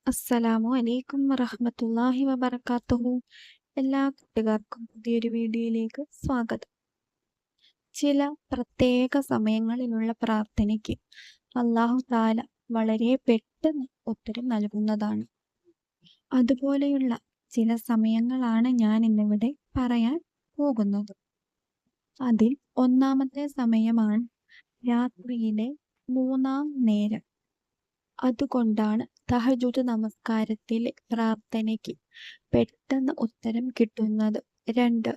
അസ്സലാമു അലൈക്കും വറഹ്മത്തുള്ളാഹി വബറകാതുഹു. എല്ലാ കൂട്ടുകാർക്കും പുതിയൊരു വീഡിയോയിലേക്ക് സ്വാഗതം. ചില പ്രത്യേക സമയങ്ങളിലുള്ള പ്രാർത്ഥനയ്ക്ക് അല്ലാഹു തആല വളരെ പെട്ടെന്ന് ഉത്തരം നൽകുന്നതാണ്. അതുപോലെയുള്ള ചില സമയങ്ങളാണ് ഞാൻ ഇന്നിവിടെ പറയാൻ പോകുന്നത്. അതിൽ ഒന്നാമത്തെ സമയമാണ് രാത്രിയിലെ 3-ാം നേരം. അതുകൊണ്ടാണ് തഹജ്ജുദ് നമസ്കാരത്തിലെ പ്രാർത്ഥനയ്ക്ക് പെട്ടെന്ന് ഉത്തരം കിട്ടുന്നത്. 2.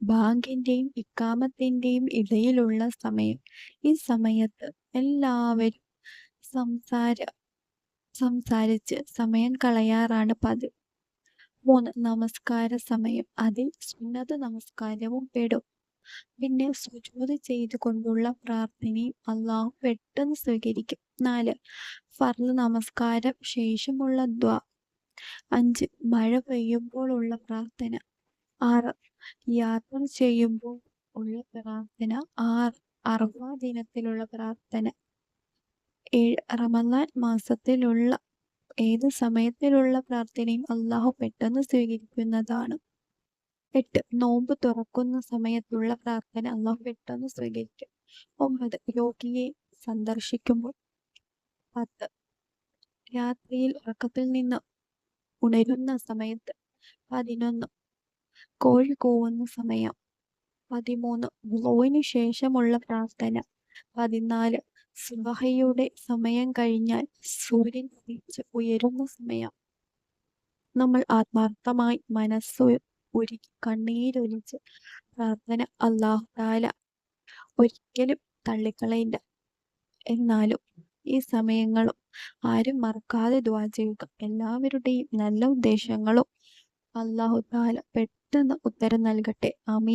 ബാങ്കിന്റെയും ഇഖാമത്തിന്റെയും ഇടയിലുള്ള സമയം. ഈ സമയത്ത് എല്ലാവരും സംസാരിച്ച് സമയം കളയാറാണ് പതിവ്. 3. നമസ്കാര സമയം. അതിൽ സുന്നത്ത് നമസ്കാരവും പെടും. പിന്നെ സുജൂദ് ചെയ്തുകൊണ്ടുള്ള പ്രാർത്ഥനയും അല്ലാഹു പെട്ടെന്ന് സ്വീകരിക്കും. 4. ഫർള് നമസ്കാരം ശേഷമുള്ള ദുആ. 5. മഴ പെയ്യുമ്പോൾ ഉള്ള പ്രാർത്ഥന. 6. യാത്ര ചെയ്യുമ്പോൾ ഉള്ള പ്രാർത്ഥന. 6. അറഫ ദിനത്തിലുള്ള പ്രാർത്ഥന. 7. റമളാൻ മാസത്തിലുള്ള ഏത് സമയത്തിലുള്ള പ്രാർത്ഥനയും അല്ലാഹു പെട്ടെന്ന് സ്വീകരിക്കുന്നതാണ്. 8. നോമ്പ് തുറക്കുന്ന സമയത്തുള്ള പ്രാർത്ഥന അല്ലാഹു പെട്ടെന്ന് സ്വീകരിക്കും. 9. രോഗിയെ സന്ദർശിക്കുമ്പോൾ. 10. രാത്രിയിൽ ഉറക്കത്തിൽ നിന്ന് ഉണരുന്ന സമയത്ത്. 11. കോഴി കൂവുന്ന സമയം. 13. വുളുവിന് ശേഷമുള്ള പ്രാർത്ഥന. 14. സുബഹയുടെ സമയം കഴിഞ്ഞാൽ സൂര്യൻ ഉദിച്ച് ഉയരുന്ന സമയം. നമ്മൾ ആത്മാർത്ഥമായി മനസ്സ് ഉരുകി കണ്ണീരൊലിച്ച് പ്രാർത്ഥന അല്ലാഹു തആല ഒരിക്കലും തള്ളിക്കളയില്ല. എന്നാലും ഈ സമയങ്ങളും ആരും മറക്കാതെ ദുആ ചെയ്യുക. എല്ലാവരുടെയും നല്ല ഉദ്ദേശങ്ങളും അല്ലാഹു തആല പെട്ടെന്ന് ഉത്തരം നൽകട്ടെ. ആമീൻ.